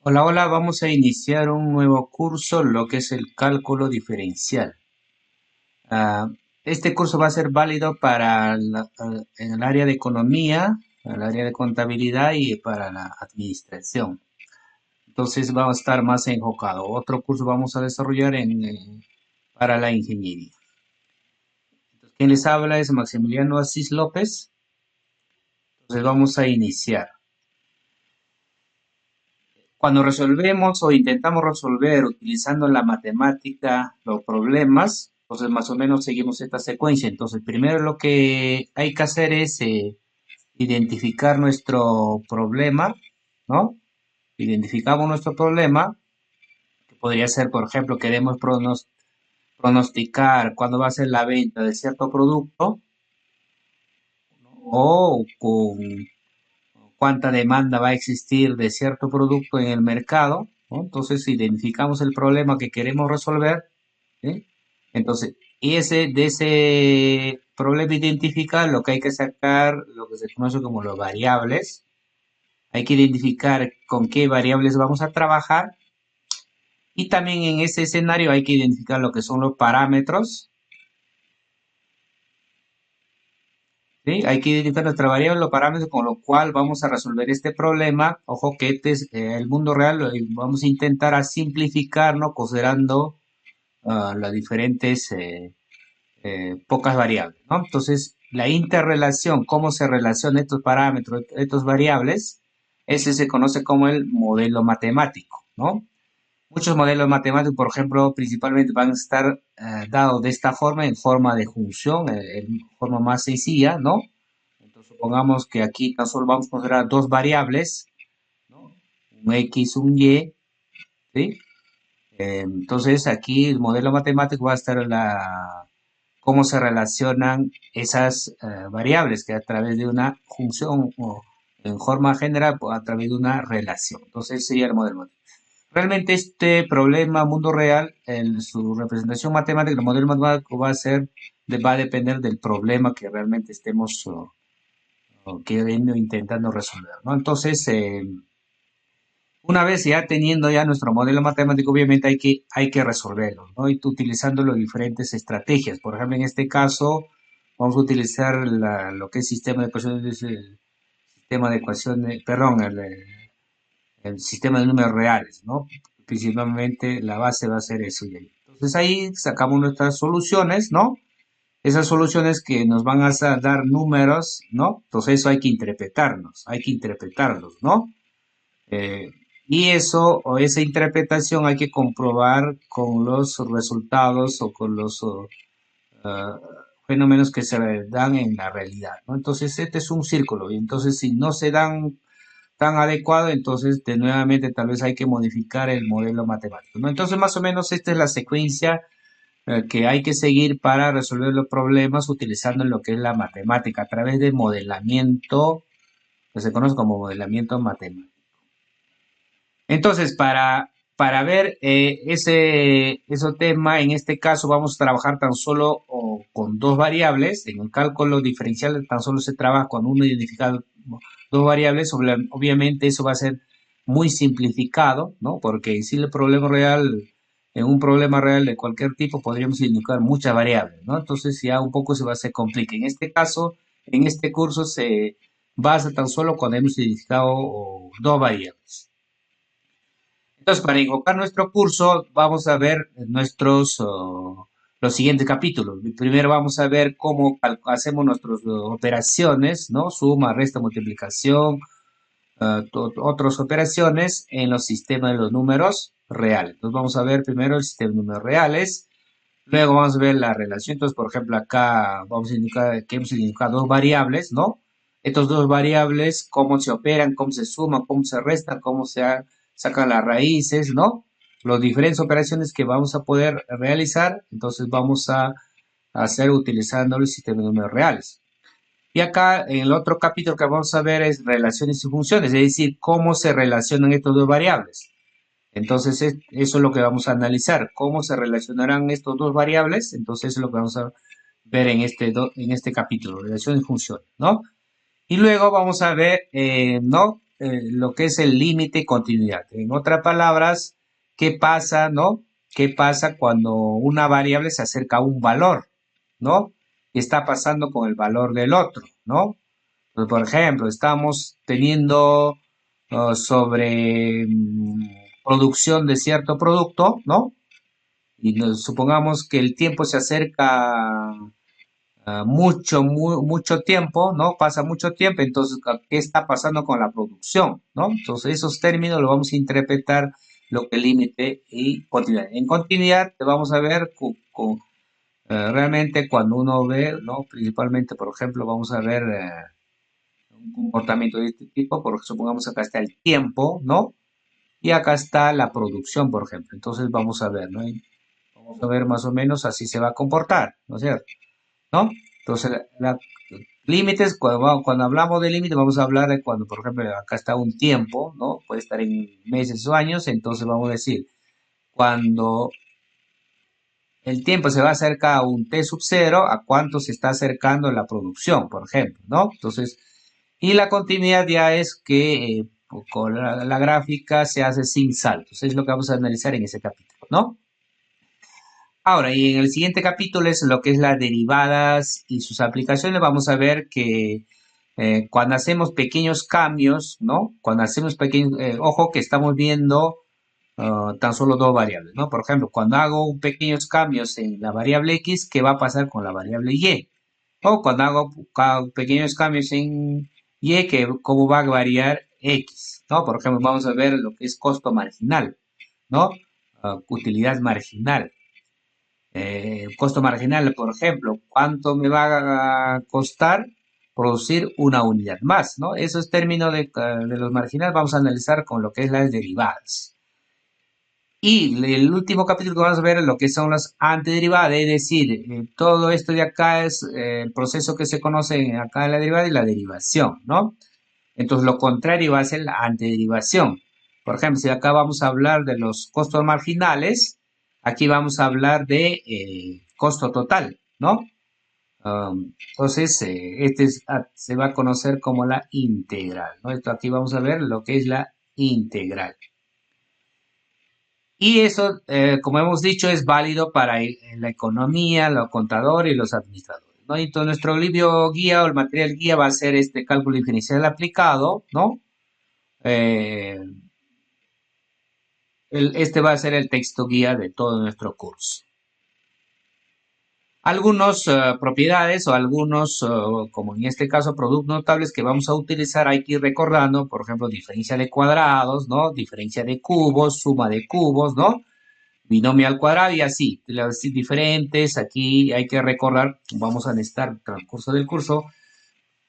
Hola, hola, vamos a iniciar un nuevo curso, lo que es el cálculo diferencial. Ah, este curso va a ser válido para en el área de economía, el área de contabilidad y para la administración. Entonces va a estar más enfocado. Otro curso vamos a desarrollar para la ingeniería. Quien les habla es Maximiliano Asís López. Entonces vamos a iniciar. Cuando resolvemos o intentamos resolver utilizando la matemática los problemas, entonces más o menos seguimos esta secuencia. Entonces, primero lo que hay que hacer es identificar nuestro problema, ¿no? Identificamos nuestro problema, que podría ser, por ejemplo, queremos pronosticar cuándo va a ser la venta de cierto producto, ¿no? O con cuánta demanda va a existir de cierto producto en el mercado, ¿no? Entonces identificamos el problema que queremos resolver, ¿sí? Entonces, de ese problema identificar lo que hay que sacar, lo que se conoce como los variables, hay que identificar con qué variables vamos a trabajar y también en ese escenario hay que identificar lo que son los parámetros. ¿Sí? Hay que identificar nuestra variable, los parámetros con lo cual vamos a resolver este problema. Ojo que este es el mundo real, vamos a intentar a simplificarlo considerando las diferentes pocas variables, ¿no? Entonces, la interrelación, cómo se relacionan estos parámetros, estas variables, ese se conoce como el modelo matemático, ¿no? Muchos modelos matemáticos, por ejemplo, principalmente van a estar dados de esta forma, en forma de función, en forma más sencilla, ¿no? Entonces, supongamos que aquí tan solo vamos a considerar dos variables, ¿no? Un X, un Y, ¿sí? Entonces, aquí el modelo matemático va a estar cómo se relacionan esas variables, que a través de una función o en forma general, pues, a través de una relación. Entonces, ese sería el modelo matemático. Realmente este problema, mundo real, su representación matemática, el modelo matemático va a depender del problema que realmente estemos o queriendo intentando resolver, ¿no? Entonces, una vez ya teniendo ya nuestro modelo matemático, obviamente hay que resolverlo, ¿no? Y utilizando las diferentes estrategias. Por ejemplo, en este caso, vamos a utilizar lo que es sistema de ecuaciones, el sistema de ecuaciones, perdón, el sistema de números reales, ¿no? Principalmente la base va a ser eso. Entonces ahí sacamos nuestras soluciones, ¿no? Esas soluciones que nos van a dar números, ¿no? Entonces eso hay que interpretarlos, ¿no? Eh, y eso o esa interpretación hay que comprobar con los resultados o con los uh, fenómenos que se dan en la realidad, ¿no? Entonces este es un círculo y entonces si no se dan tan adecuado, entonces de nuevamente tal vez hay que modificar el modelo matemático, ¿no? Entonces más o menos esta es la secuencia que hay que seguir para resolver los problemas utilizando lo que es la matemática a través de modelamiento, que se conoce como modelamiento matemático. Entonces, para ver ese tema, en este caso vamos a trabajar tan solo con dos variables. En el cálculo diferencial tan solo se trabaja con uno identificado dos variables. Obviamente eso va a ser muy simplificado, ¿no? Porque si el problema real, en un problema real de cualquier tipo, podríamos identificar muchas variables, ¿no? Entonces ya un poco se complica. En este caso, en este curso se basa tan solo cuando hemos identificado dos variables. Entonces, para enfocar nuestro curso, vamos a ver los siguientes capítulos. Primero vamos a ver cómo hacemos nuestras operaciones, ¿no? Suma, resta, multiplicación, otras operaciones en los sistemas de los números reales. Entonces, vamos a ver primero el sistema de números reales. Luego vamos a ver la relación. Entonces, por ejemplo, acá vamos a indicar que hemos identificado dos variables, ¿no? Estos dos variables, cómo se operan, cómo se suman, cómo se restan, sacan las raíces, ¿no? Las diferentes operaciones que vamos a poder realizar, entonces vamos a hacer utilizando el sistema de números reales. Y acá en el otro capítulo que vamos a ver es relaciones y funciones, es decir, cómo se relacionan estas dos variables. Entonces, eso es lo que vamos a analizar, cómo se relacionarán estos dos variables. Entonces, eso es lo que vamos a ver en este capítulo, relaciones y funciones, ¿no? Y luego vamos a ver, ¿no? lo que es el límite y continuidad. En otras palabras, ¿qué pasa, no? ¿Qué pasa cuando una variable se acerca a un valor, ¿no? ¿Qué está pasando con el valor del otro, ¿no? Pues, por ejemplo, estamos teniendo sobre producción de cierto producto, ¿no? Y supongamos que el tiempo se acerca mucho tiempo, ¿no? Pasa mucho tiempo, entonces, ¿qué está pasando con la producción, ¿no? Entonces, esos términos los vamos a interpretar lo que es límite y continuidad. En continuidad, vamos a ver realmente cuando uno ve, ¿no? Principalmente, por ejemplo, vamos a ver un comportamiento de este tipo, porque supongamos acá está el tiempo, ¿no? Y acá está la producción, por ejemplo. Entonces, vamos a ver, ¿no? Y vamos a ver más o menos así se va a comportar, ¿no es cierto? ¿No? Entonces, límites, cuando hablamos de límites, vamos a hablar de cuando, por ejemplo, acá está un tiempo, ¿no? Puede estar en meses o años, entonces vamos a decir, cuando el tiempo se va a acercar a un T sub cero, ¿a cuánto se está acercando la producción, por ejemplo, ¿no? Entonces, y la continuidad ya es que con la gráfica se hace sin saltos, es lo que vamos a analizar en ese capítulo, ¿no? Ahora, y en el siguiente capítulo es lo que es las derivadas y sus aplicaciones. Vamos a ver que cuando hacemos pequeños cambios, ¿no? Cuando hacemos pequeños, ojo que estamos viendo tan solo dos variables, ¿no? Por ejemplo, cuando hago pequeños cambios en la variable X, ¿qué va a pasar con la variable Y? O cuando hago pequeños cambios en Y, ¿cómo va a variar X? ¿No? Por ejemplo, vamos a ver lo que es costo marginal, ¿no? Utilidad marginal. Costo marginal, por ejemplo, ¿cuánto me va a costar producir una unidad más? ¿No? Esos términos de los marginales vamos a analizar con lo que es las derivadas. Y el último capítulo que vamos a ver es lo que son las antiderivadas, es decir, todo esto de acá es el proceso que se conoce acá en la derivada y la derivación, ¿no? Entonces lo contrario va a ser la antiderivación. Por ejemplo, si acá vamos a hablar de los costos marginales, aquí vamos a hablar de costo total, ¿no? Entonces, se va a conocer como la integral, ¿no? Esto aquí vamos a ver lo que es la integral. Y eso, como hemos dicho, es válido para la economía, los contadores y los administradores, ¿no? Entonces, nuestro libro guía o el material guía va a ser este cálculo diferencial aplicado, ¿no? Eh, este va a ser el texto guía de todo nuestro curso. Algunas propiedades o algunos, como en este caso, productos notables que vamos a utilizar, hay que ir recordando, por ejemplo, diferencia de cuadrados, ¿no? Diferencia de cubos, suma de cubos, ¿no? Binomio al cuadrado y así, las diferentes, aquí hay que recordar, vamos a necesitar el transcurso del curso,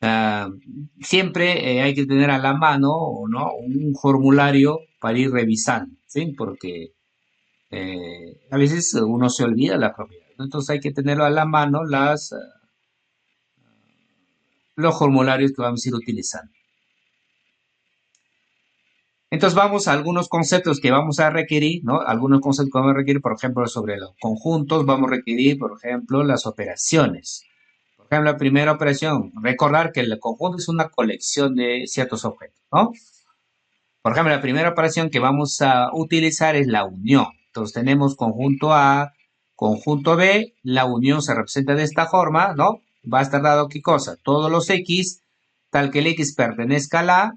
uh, siempre hay que tener a la mano, ¿no? Un formulario para ir revisando, ¿sí? Porque a veces uno se olvida la propiedad, ¿no? Entonces hay que tenerlo a la mano los formularios que vamos a ir utilizando. Entonces vamos a algunos conceptos que vamos a requerir, ¿no? Algunos conceptos que vamos a requerir, por ejemplo, sobre los conjuntos, vamos a requerir, por ejemplo, las operaciones. Por ejemplo, la primera operación, recordar que el conjunto es una colección de ciertos objetos, ¿no? Por ejemplo, la primera operación que vamos a utilizar es la unión. Entonces tenemos conjunto A, conjunto B, la unión se representa de esta forma, ¿no? Va a estar dado qué cosa, todos los X, tal que el X pertenezca a la A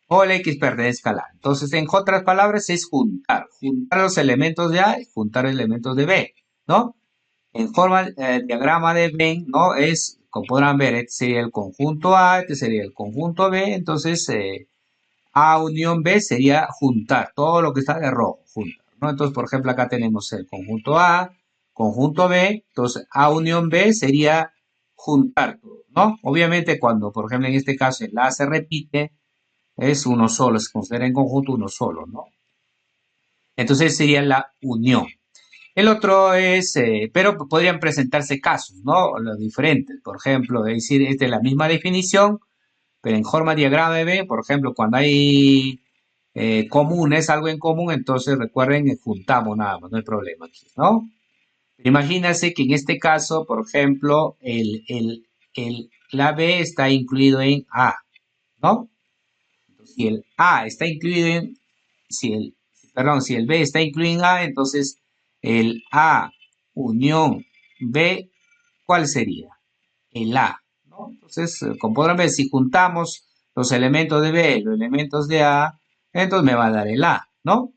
o el X pertenezca a la A. Entonces, en otras palabras, es juntar los elementos de A y juntar elementos de B, ¿no? En forma diagrama de Venn, ¿no? Es, como podrán ver, este sería el conjunto A, este sería el conjunto B, entonces A unión B sería juntar, todo lo que está de rojo, juntar, ¿no? Entonces, por ejemplo, acá tenemos el conjunto A, conjunto B, entonces A unión B sería juntar todo, ¿no? Obviamente cuando, por ejemplo, en este caso el A se repite, es uno solo, se considera en conjunto uno solo, ¿no? Entonces sería la unión. El otro es, pero podrían presentarse casos, ¿no? Los diferentes. Por ejemplo, es decir, esta es la misma definición, pero en forma de diagrama de B, por ejemplo, cuando hay comunes, algo en común, entonces recuerden, juntamos nada más, no hay problema aquí, ¿no? Imagínense que en este caso, por ejemplo, la B está incluido en A, ¿no? Si el A está incluido en, si el B está incluido en A, entonces el A unión B, ¿cuál sería? El A, ¿no? Entonces, como podrán ver, si juntamos los elementos de B y los elementos de A, entonces me va a dar el A, ¿no?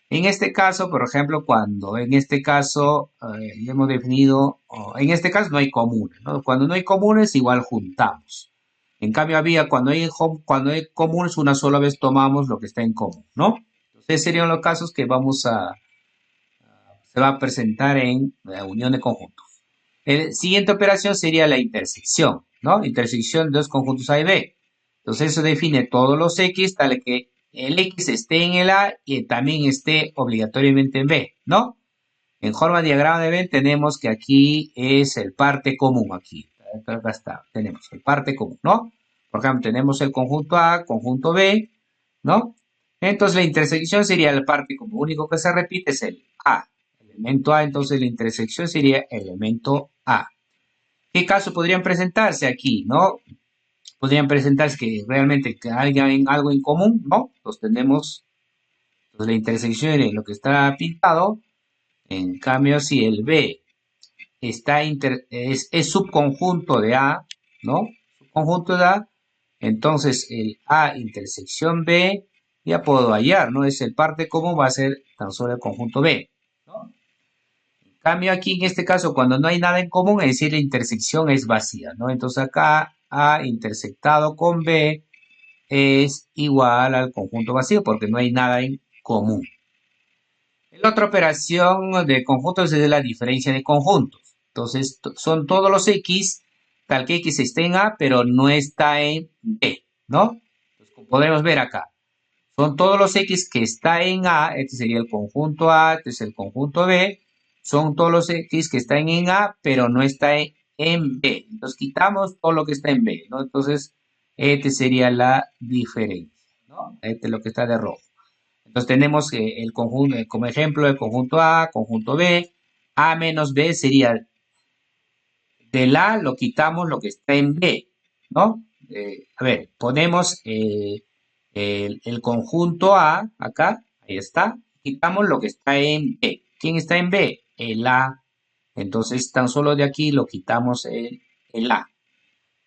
En este caso, por ejemplo, cuando en este caso hemos definido, en este caso no hay comunes, ¿no? Cuando no hay comunes, igual juntamos. En cambio, cuando hay comunes, una sola vez tomamos lo que está en común, ¿no? Entonces, serían los casos que se va a presentar en la unión de conjuntos. La siguiente operación sería la intersección, ¿no? Intersección de dos conjuntos A y B. Entonces eso define todos los X, tal que el X esté en el A y también esté obligatoriamente en B, ¿no? En forma de diagrama de Venn tenemos que aquí es el parte común, aquí. Acá está, tenemos el parte común, ¿no? Por ejemplo, tenemos el conjunto A, conjunto B, ¿no? Entonces la intersección sería el parte común. Lo único que se repite es el A. Elemento A, entonces la intersección sería elemento A. ¿Qué caso podrían presentarse aquí, no? Podrían presentarse que realmente que haya algo en común, ¿no? Entonces tenemos la intersección de lo que está pintado. En cambio, si el B es subconjunto de A, ¿no? Subconjunto de A, entonces el A intersección B ya puedo hallar, ¿no? Es el parte común, va a ser tan solo el conjunto B, ¿no? En cambio aquí en este caso cuando no hay nada en común, es decir, la intersección es vacía, ¿no? Entonces acá A intersectado con B es igual al conjunto vacío porque no hay nada en común. La otra operación de conjuntos es la diferencia de conjuntos. Entonces, son todos los X, tal que X esté en A, pero no está en B, ¿no? Entonces, como podemos ver acá, son todos los X que está en A, este sería el conjunto A, este es el conjunto B, son todos los X que están en A, pero no está en B. Entonces, quitamos todo lo que está en B, ¿no? Entonces, este sería la diferencia, ¿no? Este es lo que está de rojo. Entonces tenemos el conjunto, como ejemplo, el conjunto A, conjunto B. A menos B sería del A lo quitamos lo que está en B, ¿no? A ver, ponemos el conjunto A acá, ahí está. Quitamos lo que está en B. ¿Quién está en B? El A. Entonces tan solo de aquí lo quitamos el A.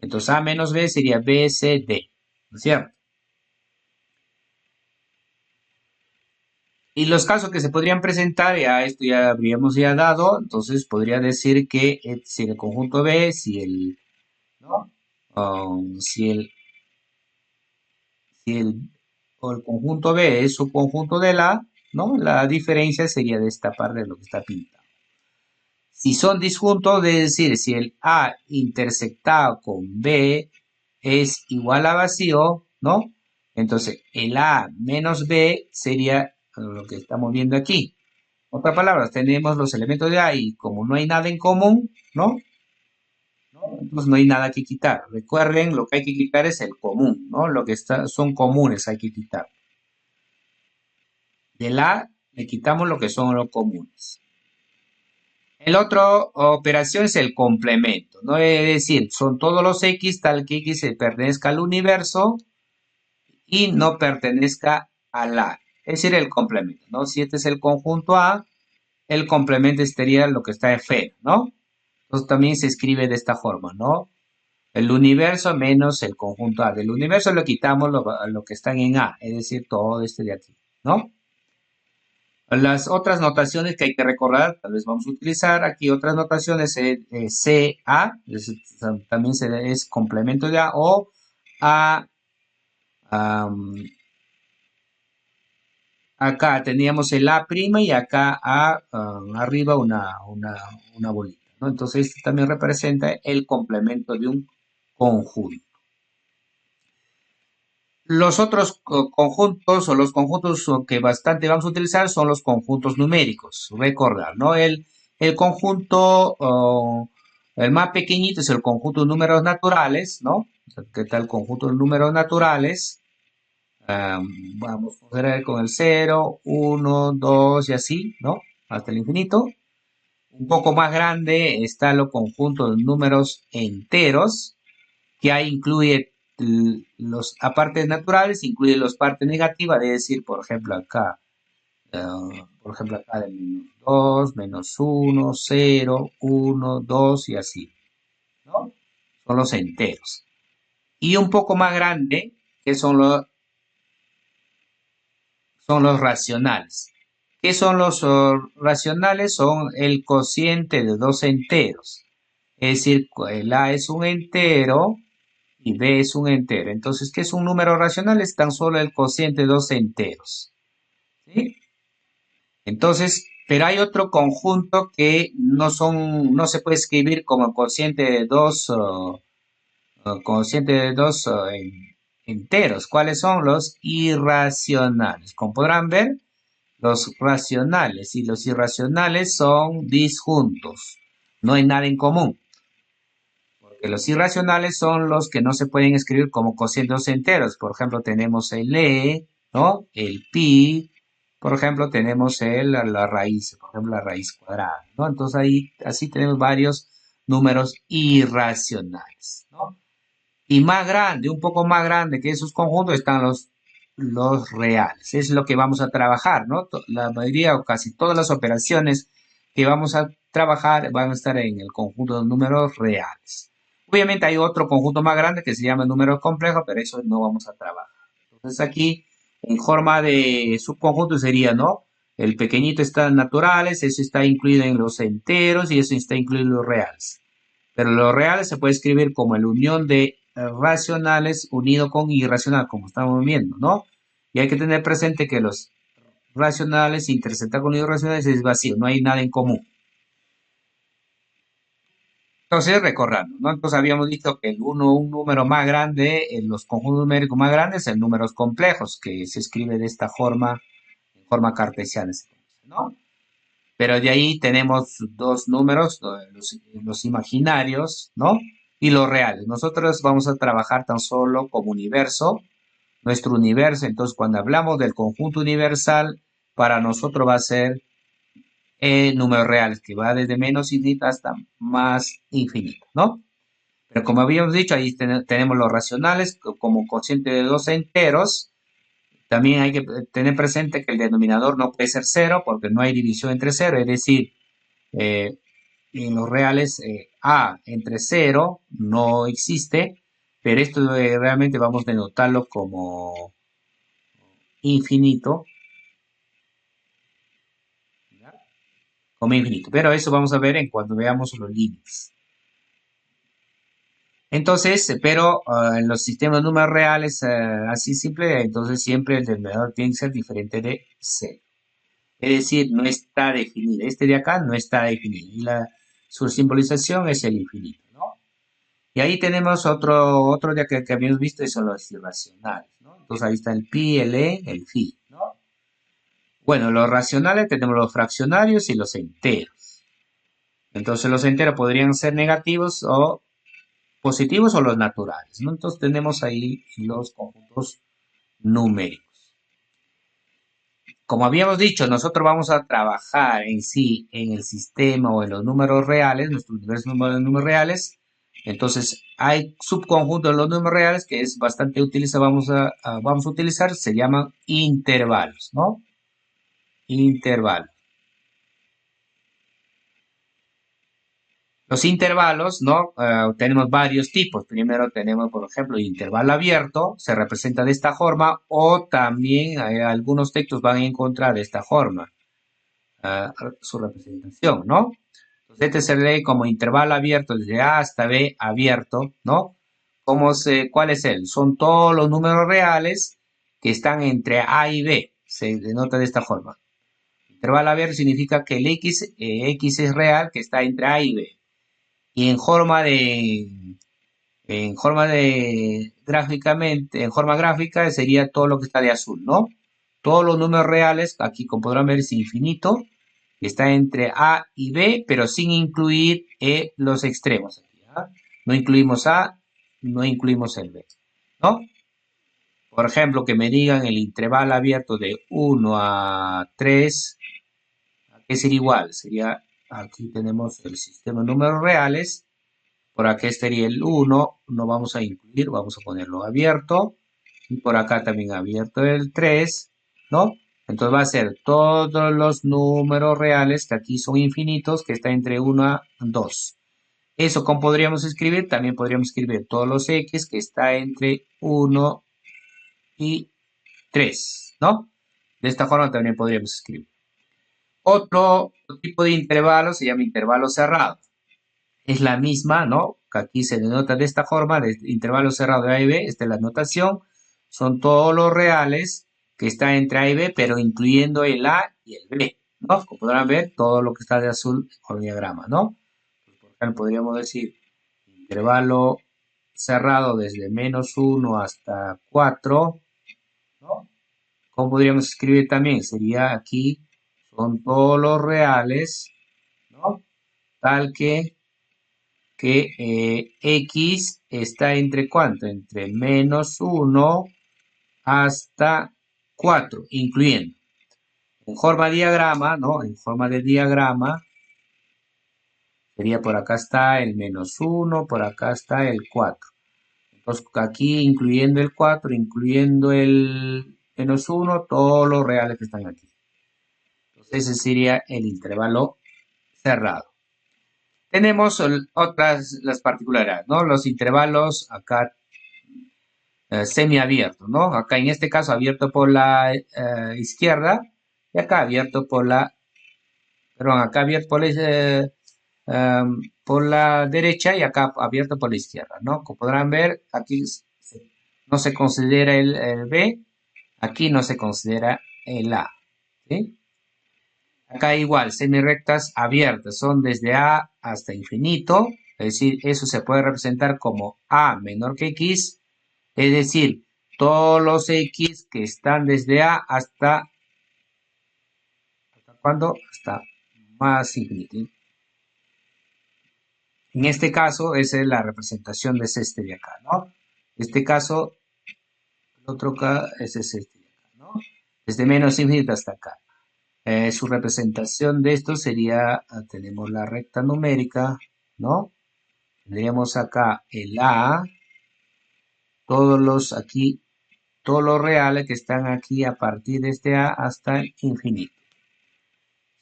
Entonces A menos B sería B, C, D, ¿no es cierto? Y los casos que se podrían presentar, ya esto ya habríamos ya dado, entonces podría decir que si el conjunto B, si el, ¿no? Si el, o el conjunto B es subconjunto del A, ¿no? La diferencia sería de esta parte de lo que está pintado. Si son disjuntos, es decir, si el A intersectado con B es igual a vacío, ¿no? Entonces el A menos B sería lo que estamos viendo aquí. Otras palabras, tenemos los elementos de A y como no hay nada en común, ¿no? Entonces no hay nada que quitar. Recuerden, lo que hay que quitar es el común, ¿no? Lo que son comunes hay que quitar. Del A le quitamos lo que son los comunes. El otro operación es el complemento, ¿no? Es decir, son todos los X tal que X se pertenezca al universo y no pertenezca al A. Es decir, el complemento, ¿no? Si este es el conjunto A, el complemento sería lo que está en F, ¿no? Entonces también se escribe de esta forma, ¿no? El universo menos el conjunto A. Del universo lo quitamos lo que están en A, es decir, todo este de aquí, ¿no? Las otras notaciones que hay que recordar, tal vez vamos a utilizar aquí otras notaciones, CA, también es complemento de A, o A, acá teníamos el A' y acá arriba una bolita, ¿no? Entonces, este también representa el complemento de un conjunto. Los otros conjuntos o los conjuntos que bastante vamos a utilizar son los conjuntos numéricos. Recordar, ¿no? El conjunto, el más pequeñito es el conjunto de números naturales, ¿no? ¿Qué tal conjunto de números naturales? Vamos a ver con el 0, 1, 2 y así, ¿no? Hasta el infinito. Un poco más grande está el conjunto de números enteros, que ahí incluye a partes naturales incluye las partes negativas, es decir, por ejemplo acá de -2, -1, 0, 1, 2 y así, ¿no? Son los enteros. Y un poco más grande, que son los racionales. ¿Qué son los racionales? Son el cociente de dos enteros. Es decir, el A es un entero y B es un entero. Entonces, ¿qué es un número racional? Es tan solo el cociente de dos enteros. ¿Sí? Entonces, pero hay otro conjunto que no se puede escribir como cociente de dos, enteros. ¿Cuáles son? Los irracionales. Como podrán ver, los racionales y los irracionales son disjuntos. No hay nada en común. Porque los irracionales son los que no se pueden escribir como cocientes enteros. Por ejemplo, tenemos el e, ¿no? El pi. Por ejemplo, tenemos la raíz, por ejemplo, la raíz cuadrada, ¿no? Entonces ahí, así tenemos varios números irracionales, ¿no? Y más grande, un poco más grande que esos conjuntos están los reales. Es lo que vamos a trabajar, ¿no? La mayoría o casi todas las operaciones que vamos a trabajar van a estar en el conjunto de números reales. Obviamente hay otro conjunto más grande que se llama números complejos, pero eso no vamos a trabajar. Entonces aquí, en forma de subconjunto sería, ¿no? El pequeñito está en naturales, eso está incluido en los enteros y eso está incluido en los reales. Pero los reales se puede escribir como la unión de racionales unido con irracional, como estamos viendo, ¿no? Y hay que tener presente que los racionales intersectar con los irracionales es vacío, no hay nada en común. Entonces, recordando, ¿no? Entonces habíamos dicho que un número más grande, en los conjuntos numéricos más grandes, en números complejos, que se escribe de esta forma, en forma cartesiana, ¿no? Pero de ahí tenemos dos números, los imaginarios, ¿no? Y los reales. Nosotros vamos a trabajar tan solo como universo, nuestro universo. Entonces, cuando hablamos del conjunto universal, para nosotros va a ser números reales, que va desde menos infinito hasta más infinito, ¿no? Pero como habíamos dicho, ahí tenemos los racionales como cociente de dos enteros. También hay que tener presente que el denominador no puede ser cero porque no hay división entre cero, es decir, eh, en los reales A entre cero no existe, pero esto realmente vamos a denotarlo como infinito, ¿ya? Como infinito, pero eso vamos a ver en cuando veamos los límites. Entonces, pero en los sistemas de números reales así simple, entonces siempre el denominador tiene que ser diferente de cero. Es decir, no está definido. Este de acá no está definido. Y su simbolización es el infinito, ¿no? Y ahí tenemos otro día que habíamos visto, y son los irracionales, ¿no? Entonces ahí está el pi, el e, el phi, ¿no? Bueno, los racionales tenemos los fraccionarios y los enteros. Entonces los enteros podrían ser negativos o positivos o los naturales, ¿no? Entonces tenemos ahí los conjuntos numéricos. Como habíamos dicho, nosotros vamos a trabajar en sí en el sistema o en los números reales, nuestro universo de números reales. Entonces, hay subconjuntos de los números reales que es bastante utilizado, vamos a utilizar, se llaman intervalos, ¿no? Intervalos. Los intervalos, ¿no? Tenemos varios tipos. Primero tenemos, por ejemplo, el intervalo abierto, se representa de esta forma, o también algunos textos van a encontrar de esta forma su representación, ¿no? Entonces, este se lee como intervalo abierto desde A hasta B abierto, ¿no? ¿Cuál es él? Son todos los números reales que están entre A y B. Se denota de esta forma. Intervalo abierto significa que el X es real, que está entre A y B. Y en forma gráfica sería todo lo que está de azul, ¿no? Todos los números reales, aquí como podrán ver es infinito, está entre A y B, pero sin incluir los extremos. ¿Ya? No incluimos A, no incluimos el B, ¿no? Por ejemplo, que me digan el intervalo abierto de 1 a 3, ¿a qué sería igual? Sería, aquí tenemos el sistema de números reales. Por acá estaría el 1, no vamos a incluir, vamos a ponerlo abierto. Y por acá también abierto el 3, ¿no? Entonces va a ser todos los números reales que aquí son infinitos, que está entre 1 a 2. Eso, ¿cómo podríamos escribir? También podríamos escribir todos los x que está entre 1 y 3, ¿no? De esta forma también podríamos escribir. Otro tipo de intervalo se llama intervalo cerrado. Es la misma, ¿no? Que aquí se denota de esta forma, de intervalo cerrado de A y B. Esta es la notación. Son todos los reales que están entre A y B, pero incluyendo el A y el B, ¿no? Como podrán ver, todo lo que está de azul con el diagrama, ¿no? Por ejemplo, podríamos decir intervalo cerrado desde -1 hasta 4, ¿no? ¿Cómo podríamos escribir también? Sería aquí, son todos los reales, ¿no? Tal que x está entre ¿cuánto? Entre -1 hasta 4, incluyendo. En forma de diagrama, ¿no? En forma de diagrama, sería por acá está el -1, por acá está el 4. Entonces, aquí incluyendo el 4, incluyendo el -1, todos los reales que están aquí. Entonces, ese sería el intervalo cerrado. Tenemos otras, las particularidades, ¿no? Los intervalos acá semiabierto, ¿no? Acá en este caso abierto por la izquierda y acá abierto por la, perdón, acá abierto por la derecha y acá abierto por la izquierda, ¿no? Como podrán ver, aquí no se considera el B, aquí no se considera el A, ¿sí? Acá igual, semirectas abiertas, son desde A hasta infinito, es decir, eso se puede representar como A menor que X, es decir, todos los X que están desde A ¿hasta cuándo? Hasta más infinito. En este caso, esa es la representación de este de acá, ¿no? En este caso, el otro acá es este de acá, ¿no? Desde menos infinito hasta acá. Su representación de esto sería, tenemos la recta numérica, ¿no? Tendríamos acá el A, todos los aquí, todos los reales que están aquí a partir de este A hasta el infinito.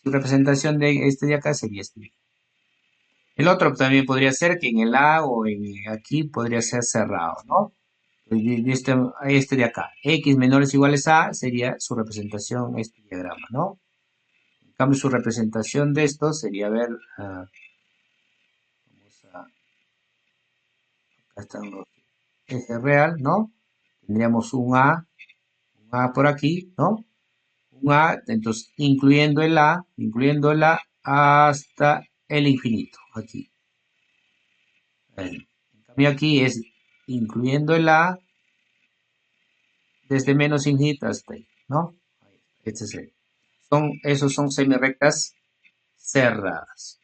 Su representación de este de acá sería este. El otro también podría ser que en el A o en aquí podría ser cerrado, ¿no? De este de acá. X menores iguales a sería su representación, este diagrama, ¿no? En cambio, su representación de esto sería, ver, vamos a, acá están los ejes real, ¿no? Tendríamos un A por aquí, ¿no? Un A, entonces incluyendo el A hasta el infinito, aquí. En cambio aquí es incluyendo el A desde menos infinito hasta ahí, ¿no? Este es esos son semirectas cerradas.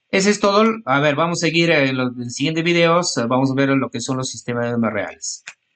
Ese es todo. A ver, vamos a seguir en los siguientes videos. Vamos a ver lo que son los sistemas de números reales.